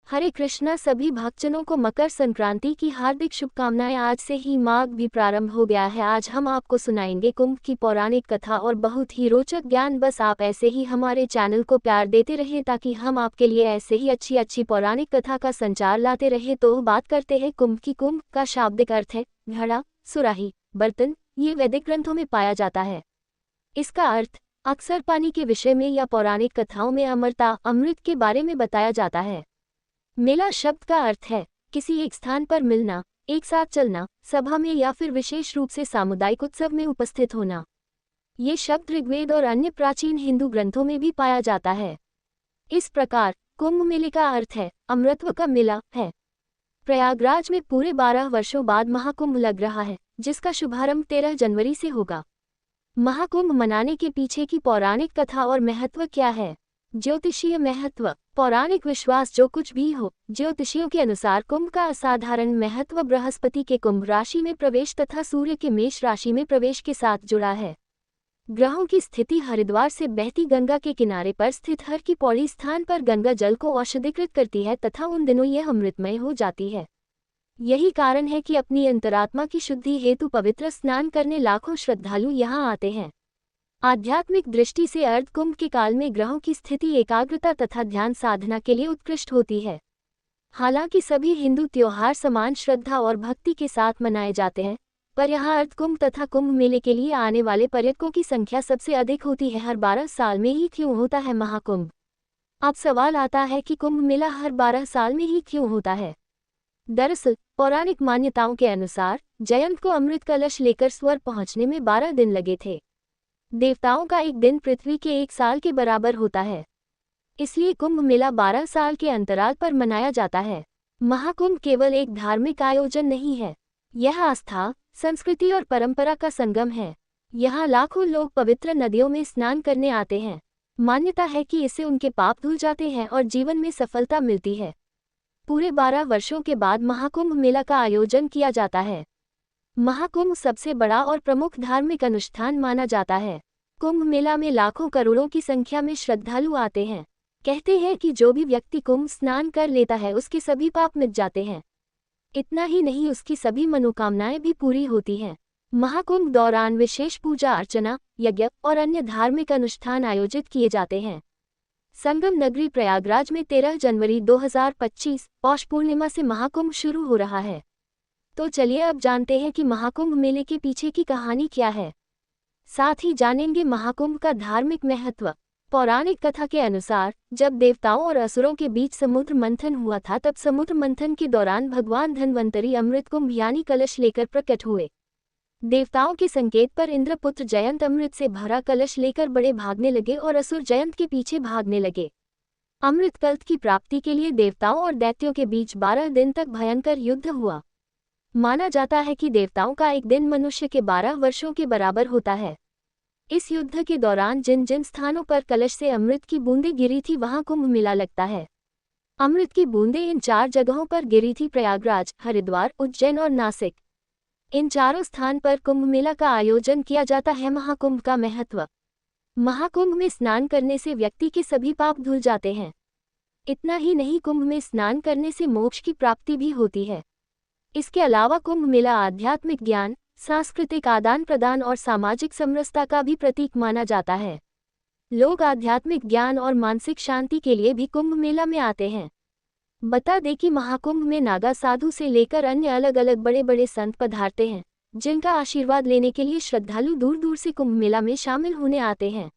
हरे कृष्णा। सभी भक्तजनों को मकर संक्रांति की हार्दिक शुभकामनाएं। आज से ही माघ भी प्रारंभ हो गया है। आज हम आपको सुनाएंगे कुंभ की पौराणिक कथा और बहुत ही रोचक ज्ञान। बस आप ऐसे ही हमारे चैनल को प्यार देते रहें ताकि हम आपके लिए ऐसे ही अच्छी अच्छी पौराणिक कथा का संचार लाते रहे। तो बात करते हैं कुंभ की। कुंभ का शाब्दिक अर्थ है घड़ा, सुराही, बर्तन। ये वैदिक ग्रंथों में पाया जाता है। इसका अर्थ अक्सर पानी के विषय में या पौराणिक कथाओं में अमरता, अमृत के बारे में बताया जाता है। मेला शब्द का अर्थ है किसी एक स्थान पर मिलना, एक साथ चलना, सभा में या फिर विशेष रूप से सामुदायिक उत्सव में उपस्थित होना। ये शब्द ऋग्वेद और अन्य प्राचीन हिंदू ग्रंथों में भी पाया जाता है। इस प्रकार कुंभ मेले का अर्थ है अमृतत्व का मेला है। प्रयागराज में पूरे 12 वर्षों बाद महाकुंभ लग रहा है, जिसका शुभारंभ 13 जनवरी से होगा। महाकुंभ मनाने के पीछे की पौराणिक कथा और महत्व क्या है? ज्योतिषीय महत्व। पौराणिक विश्वास जो कुछ भी हो, ज्योतिषियों के अनुसार कुंभ का असाधारण महत्व बृहस्पति के कुंभ राशि में प्रवेश तथा सूर्य के मेष राशि में प्रवेश के साथ जुड़ा है। ग्रहों की स्थिति हरिद्वार से बहती गंगा के किनारे पर स्थित हर की पौड़ी स्थान पर गंगा जल को औषधिकृत करती है तथा उन दिनों यह अमृतमय हो जाती है। यही कारण है कि अपनी अंतरात्मा की शुद्धि हेतु पवित्र स्नान करने लाखों श्रद्धालु यहाँ आते हैं। आध्यात्मिक दृष्टि से अर्ध कुंभ के काल में ग्रहों की स्थिति एकाग्रता तथा ध्यान साधना के लिए उत्कृष्ट होती है। हालांकि सभी हिंदू त्योहार समान श्रद्धा और भक्ति के साथ मनाए जाते हैं, पर यहाँ अर्ध कुंभ तथा कुंभ मेले के लिए आने वाले पर्यटकों की संख्या सबसे अधिक होती है। हर 12 साल में ही क्यों होता है महाकुंभ? अब सवाल आता है कि कुंभ मेला हर 12 साल में ही क्यों होता है? दरअसल पौराणिक मान्यताओं के अनुसार जयंत को अमृत कलश लेकर स्वर्ग पहुंचने में 12 दिन लगे थे। देवताओं का एक दिन पृथ्वी के 1 साल के बराबर होता है, इसलिए कुंभ मेला 12 साल के अंतराल पर मनाया जाता है। महाकुंभ केवल एक धार्मिक आयोजन नहीं है, यह आस्था, संस्कृति और परंपरा का संगम है। यहाँ लाखों लोग पवित्र नदियों में स्नान करने आते हैं। मान्यता है कि इससे उनके पाप धुल जाते हैं और जीवन में सफलता मिलती है। पूरे 12 वर्षों के बाद महाकुंभ मेला का आयोजन किया जाता है। महाकुंभ सबसे बड़ा और प्रमुख धार्मिक अनुष्ठान माना जाता है। कुंभ मेला में लाखों करोड़ों की संख्या में श्रद्धालु आते हैं। कहते हैं कि जो भी व्यक्ति कुंभ स्नान कर लेता है उसके सभी पाप मिट जाते हैं। इतना ही नहीं, उसकी सभी मनोकामनाएं भी पूरी होती हैं। महाकुंभ दौरान विशेष पूजा अर्चना, यज्ञ और अन्य धार्मिक अनुष्ठान आयोजित किए जाते हैं। संगम नगरी प्रयागराज में 13 जनवरी 2025 पौष पूर्णिमा से महाकुंभ शुरू हो रहा है। तो चलिए अब जानते हैं कि महाकुंभ मेले के पीछे की कहानी क्या है। साथ ही जानेंगे महाकुंभ का धार्मिक महत्व। पौराणिक कथा के अनुसार जब देवताओं और असुरों के बीच समुद्र मंथन हुआ था, तब समुद्र मंथन के दौरान भगवान धन्वंतरी अमृत कुंभ यानी कलश लेकर प्रकट हुए। देवताओं के संकेत पर इंद्रपुत्र जयंत अमृत से भरा कलश लेकर बड़े भागने लगे और असुर जयंत के पीछे भागने लगे। अमृत कल्प की प्राप्ति के लिए देवताओं और दैत्यों के बीच 12 दिन तक भयंकर युद्ध हुआ। माना जाता है कि देवताओं का एक दिन मनुष्य के 12 वर्षों के बराबर होता है। इस युद्ध के दौरान जिन जिन स्थानों पर कलश से अमृत की बूंदें गिरी थी वहां कुंभ मेला लगता है। अमृत की बूंदें इन 4 जगहों पर गिरी थी: प्रयागराज, हरिद्वार, उज्जैन और नासिक। इन चारों स्थान पर कुंभ मेला का आयोजन किया जाता है। महाकुंभ का महत्व। महाकुंभ में स्नान करने से व्यक्ति के सभी पाप धुल जाते हैं। इतना ही नहीं, कुंभ में स्नान करने से मोक्ष की प्राप्ति भी होती है। इसके अलावा कुंभ मेला आध्यात्मिक ज्ञान, सांस्कृतिक आदान प्रदान और सामाजिक समरसता का भी प्रतीक माना जाता है। लोग आध्यात्मिक ज्ञान और मानसिक शांति के लिए भी कुंभ मेला में आते हैं। बता दें कि महाकुंभ में नागा साधु से लेकर अन्य अलग अलग बड़े बड़े संत पधारते हैं, जिनका आशीर्वाद लेने के लिए श्रद्धालु दूर दूर से कुंभ मेला में शामिल होने आते हैं।